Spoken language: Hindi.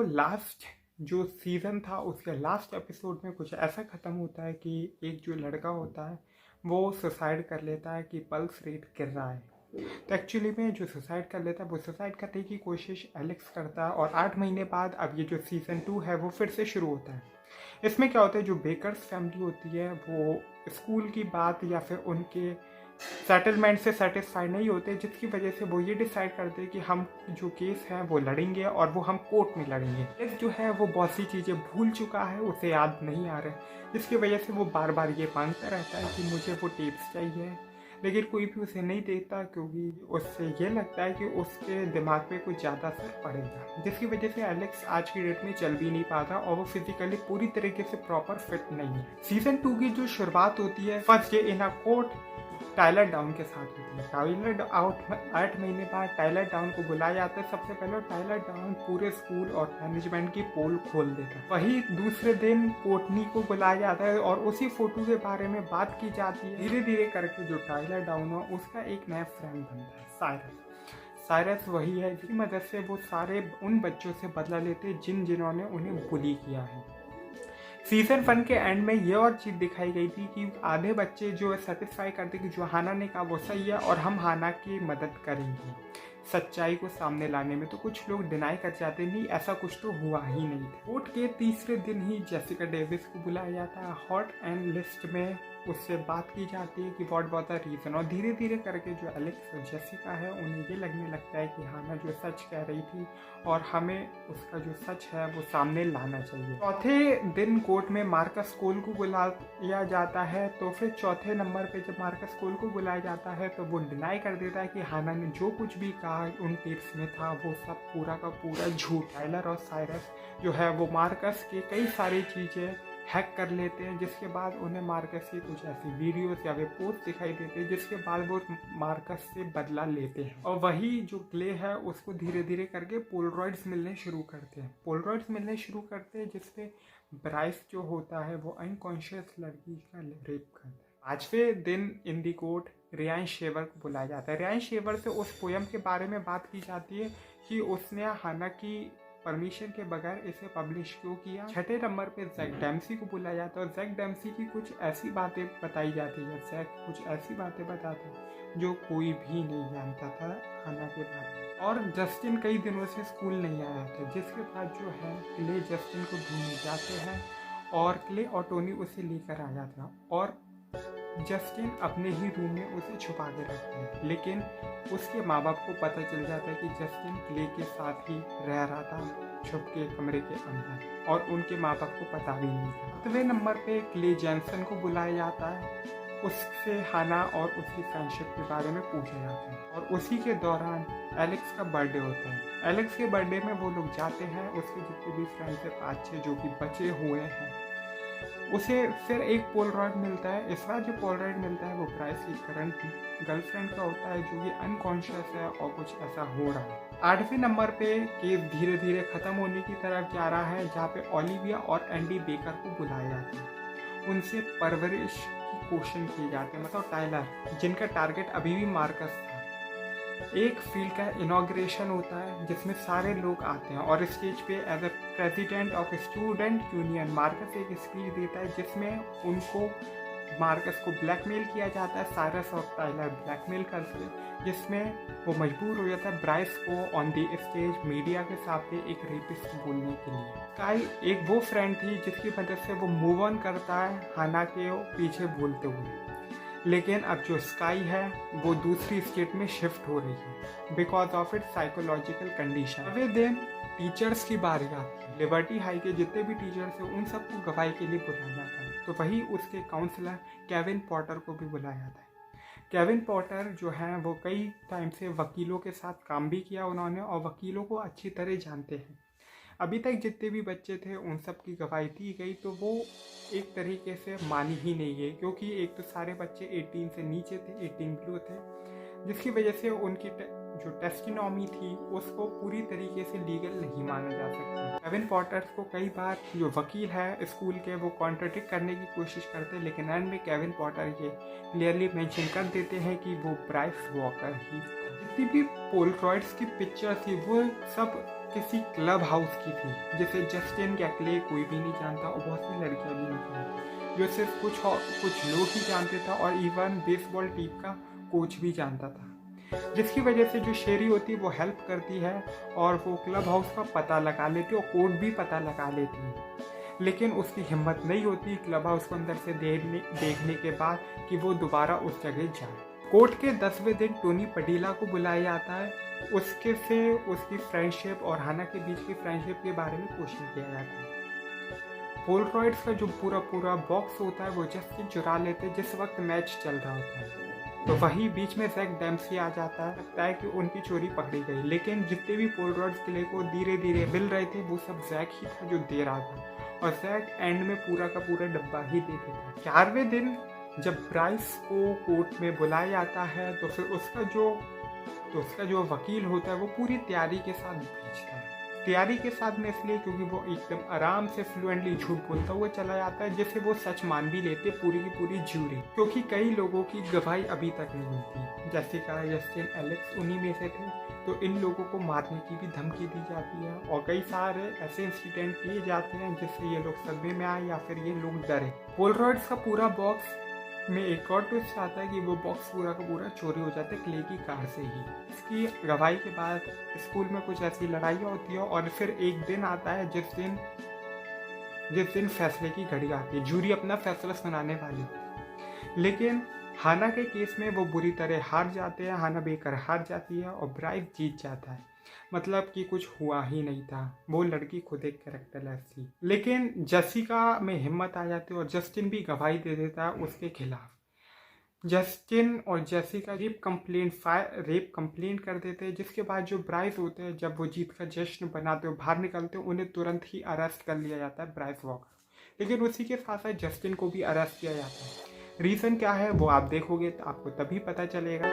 लास्ट जो सीज़न था उसके लास्ट एपिसोड में कुछ ऐसा ख़त्म होता है कि एक जो लड़का होता है वो सुसाइड कर लेता है कि पल्स रेट गिर रहा है। तो एक्चुअली में जो सुसाइड कर लेता है वो सुसाइड करने की कोशिश एलेक्स करता है और 8 महीने बाद अब ये जो सीज़न 2 है वो फिर से शुरू होता है। इसमें क्या होता है, जो बेकर्स फैमिली होती है वो स्कूल की बात या फिर उनके सेटलमेंट से सेटिस्फाइड नहीं होते, जिसकी वजह से वो ये डिसाइड करते हैं कि हम जो केस है वो लड़ेंगे और वो हम कोर्ट में लड़ेंगे। एलेक्स जो है वो बहुत सी चीज़ें भूल चुका है, उसे याद नहीं आ रहा है, जिसकी वजह से वो बार बार ये मांगता रहता है कि मुझे वो टेप्स चाहिए, लेकिन कोई भी उसे नहीं देता क्योंकि उससे ये लगता है कि उसके दिमाग पे कुछ ज़्यादा असर पड़ेगा, जिसकी वजह से एलेक्स आज की डेट में चल भी नहीं पाता और वो फिजिकली पूरी तरीके से प्रॉपर फिट नहीं है। सीजन 2 की जो शुरुआत होती है first day in a court Tyler down के साथ होती है। टाइलर आउट 8 महीने बाद टाइलर डाउन को बुलाया जाता है। सबसे पहले टाइलर डाउन पूरे स्कूल और मैनेजमेंट की पोल खोल देता है। वही दूसरे दिन कोर्टनी को बुलाया जाता है और उसी फोटो के बारे में बात की जाती है। धीरे धीरे करके जो टाइलर डाउन हो उसका एक नया फ्रेंड बनता है साइरस वही है जिसकी मदद से वो सारे उन बच्चों से बदला लेते जिन्होंने उन्हें बुली किया है। सीजन 1 के एंड में ये और चीज़ दिखाई गई थी कि आधे बच्चे जो सेटिस्फाई करते कि जो हाना ने कहा वो सही है और हम हाना की मदद करेंगे सच्चाई को सामने लाने में, तो कुछ लोग डिनाई कर जाते नहीं, ऐसा कुछ तो हुआ ही नहीं था। कोर्ट के तीसरे दिन ही जेसिका डेविस को बुलाया जाता है। हॉट एंड लिस्ट में उससे बात की जाती है कि व्हाट वाज द रीज़न, और धीरे धीरे करके जो एलेक्स और जेसिका है उन्हें ये लगने लगता है कि हाना जो सच कह रही थी और हमें उसका जो सच है वो सामने लाना चाहिए। चौथे दिन कोर्ट में मार्कस कोल को बुलाया जाता है। तो फिर चौथे नंबर पे जब मार्कस कोल को बुलाया जाता है तो वो डिनाई कर देता है कि हाना ने जो कुछ भी कहा उन टिप्स में था वो सब पूरा का पूरा झूठ। टाइलर और साइरस जो है वो मार्कस के कई सारी चीज़ें हैक कर लेते हैं, जिसके बाद उन्हें मार्कस की कुछ ऐसी वीडियोस या वे पोस्ट दिखाई देते हैं, जिसके बाद वो मार्कस से बदला लेते हैं। और वही जो क्ले है उसको धीरे धीरे करके पोलरॉइड्स मिलने शुरू करते हैं जिसपे ब्राइस जो होता है वो अनकॉन्शियस लड़की का रेप करता है। 5वें दिन इन दी कोर्ट रियान शेवर को बुलाया जाता है। रियान शेवर से उस पोयम के बारे में बात की जाती है कि उसने हाना की परमिशन के बगैर इसे पब्लिश क्यों किया। 6ठे नंबर पे जैक डेम्सी को बुलाया जाता है और जैक डेम्सी की कुछ ऐसी बातें बताई जाती है, जैक कुछ ऐसी बातें बताते हैं जो कोई भी नहीं जानता था हाना के बारे में। और जस्टिन कई दिनों से स्कूल नहीं आया था, जिसके बाद जो है क्ले जस्टिन को ढूंढने जाते हैं और क्ले और टोनी उसे लेकर आ जाता है और जस्टिन अपने ही रूम में उसे छुपा के रखते हैं, लेकिन उसके माँ बाप को पता चल जाता है कि जस्टिन क्ले के साथ ही रह रहा था छुप के कमरे के अंदर और उनके माँ बाप को पता भी नहीं था। 7वें नंबर पे क्ले जैनसन को बुलाया जाता है। उससे हाना और उसकी फ्रेंडशिप के बारे में पूछा जाता है और उसी के दौरान एलेक्स का बर्थडे होता है। एलेक्स के बर्थडे में वो लोग जाते हैं, उसके जितने भी फ्रेंड्स है 5-6 जो कि बचे हुए हैं, उसे फिर एक पोलरॉइड मिलता है। इस बार जो पोलरॉइड मिलता है वो ब्राइस की करंट गर्लफ्रेंड का होता है जो कि अनकॉन्शियस है और कुछ ऐसा हो रहा है। 8वें नंबर पे केस धीरे धीरे खत्म होने की तरफ जा रहा है, जहाँ पे ओलिविया और एंडी बेकर को बुलाया जाता है। उनसे परवरिश की क्वेश्चन किए जाते हैं, मतलब टाइलर, जिनका टारगेट अभी भी मार्कस था। एक फील्ड का इनॉग्रेशन होता है जिसमें सारे लोग आते हैं और स्टेज पे as a president of student union Marcus एक स्पीच देता है जिसमें उनको मार्कस को ब्लैकमेल किया जाता है। साइरस और टाइलर ब्लैकमेल करते हैं, जिसमें वो मजबूर हो जाता है ब्राइस को ऑन दी स्टेज मीडिया के सामने एक रेपिस्ट बोलने के लिए। काई एक वो फ्रेंड थी जिसकी मदद से वो मूव ऑन करता है हाना के पीछे बोलते हुए, लेकिन अब जो स्काई है वो दूसरी स्टेट में शिफ्ट हो रही है because of it psychological condition. अगले दिन टीचर्स की बारी आती है। लिबर्टी हाई के जितने भी टीचर्स हैं उन सबको गवाही के लिए बुलाया जाता है, तो वही उसके काउंसलर केविन पॉटर को भी बुलाया जाता है। केविन पॉटर जो हैं वो कई टाइम से वकीलों के साथ काम भी किया उन्होंने और वकीलों को अच्छी तरह जानते हैं। अभी तक जितने भी बच्चे थे उन सब की गवाही दी गई, तो वो एक तरीके से मानी ही नहीं गई क्योंकि एक तो सारे बच्चे 18 से नीचे थे, 18 बिलो थे, जिसकी वजह से उनकी जो टेस्टिनॉमी थी उसको पूरी तरीके से लीगल नहीं माना जा सकता। केविन पॉटर को कई बार जो वकील है स्कूल के वो कॉन्ट्रडिक्ट करने की कोशिश करते हैं, लेकिन एंड में केविन पॉटर ये क्लियरली मेंशन कर देते हैं कि वो ब्राइस वॉकर ही। जितनी भी पोलरॉइड्स की पिक्चर थी वो सब किसी क्लब हाउस की थी जिसे जस्टिन के अकेले कोई भी नहीं जानता और बहुत सी लड़कियां भी नहीं जानती, जो सिर्फ कुछ लोग ही जानते था और इवन बेसबॉल टीम का कोच भी जानता था, जिसकी वजह से जो शेरी होती है वो हेल्प करती है और वो क्लब हाउस का पता लगा लेती है और कोड भी पता लगा लेती है। लेकिन उसकी हिम्मत नहीं होती क्लब हाउस को अंदर से देखने के बाद कि वो दोबारा उस जगह जाए। कोर्ट के 10वें दिन टोनी पडीला को बुलाया जाता है, उसके से उसकी फ्रेंडशिप और हाना के बीच की फ्रेंडशिप के बारे में क्वेश्चन किया जाता है। पोलरॉइड्स का जो पूरा बॉक्स होता है वो जस्टिन चुरा लेते हैं जिस वक्त मैच चल रहा होता है, तो वही बीच में जैक डेम्पसी आ जाता है। लगता है कि उनकी चोरी पकड़ी गई, लेकिन जितने भी पोलरॉइड्स किले को धीरे धीरे मिल रहे थे वो सब जैक ही था जो दे रहा था, और जैक एंड में पूरा का पूरा डब्बा ही दे देता है। 4वें दिन जब ब्राइस को कोर्ट में बुलाया जाता है तो फिर उसका जो वकील होता है वो पूरी तैयारी के साथ भेजता है। तैयारी के साथ में इसलिए क्योंकि वो एकदम आराम से फ्लुएंटली झूठ बोलता हुआ चला जाता है, जिससे वो सच मान भी लेते पूरी की पूरी ज्यूरी, क्योंकि कई लोगों की गवाही अभी तक नहीं मिलती। जैसिका, जस्टिन, एलेक्स उन्हीं में से थे, तो इन लोगों को मारने की भी धमकी दी जाती है और कई सारे ऐसे इंसिडेंट किए जाते हैं जिससे ये लोग सदमे में आए या फिर ये लोग डरे। पोलरॉइड्स का पूरा बॉक्स में एक और ट्विस्ट आता है कि वो बॉक्स पूरा का पूरा चोरी हो जाता है क्ले की कार से ही। इसकी गवाही के बाद स्कूल में कुछ ऐसी लड़ाइयाँ होती है और फिर एक दिन आता है जिस दिन फैसले की घड़ी आती है, जूरी अपना फैसला सुनाने वाली होती है। लेकिन हाना के केस में वो बुरी तरह हार जाते हैं, हाना बेकर हार जाती है और ब्राइस जीत जाता है, मतलब कि कुछ हुआ ही नहीं था, वो लड़की खुद एक कैरेक्टरलेस थी। लेकिन जैसिका में हिम्मत आ जाती है और जस्टिन भी गवाही दे देता है उसके खिलाफ। जस्टिन और जैसिका रेप कंप्लेन कर देते हैं, जिसके बाद जो ब्राइस होते हैं जब वो जीत का जश्न बनाते हो बाहर निकलते हो उन्हें तुरंत ही अरेस्ट कर लिया जाता है, ब्राइस वॉकर। लेकिन उसी के साथ साथ जस्टिन को भी अरेस्ट किया जाता है। रीज़न क्या है वो आप देखोगे तो आपको तभी पता चलेगा।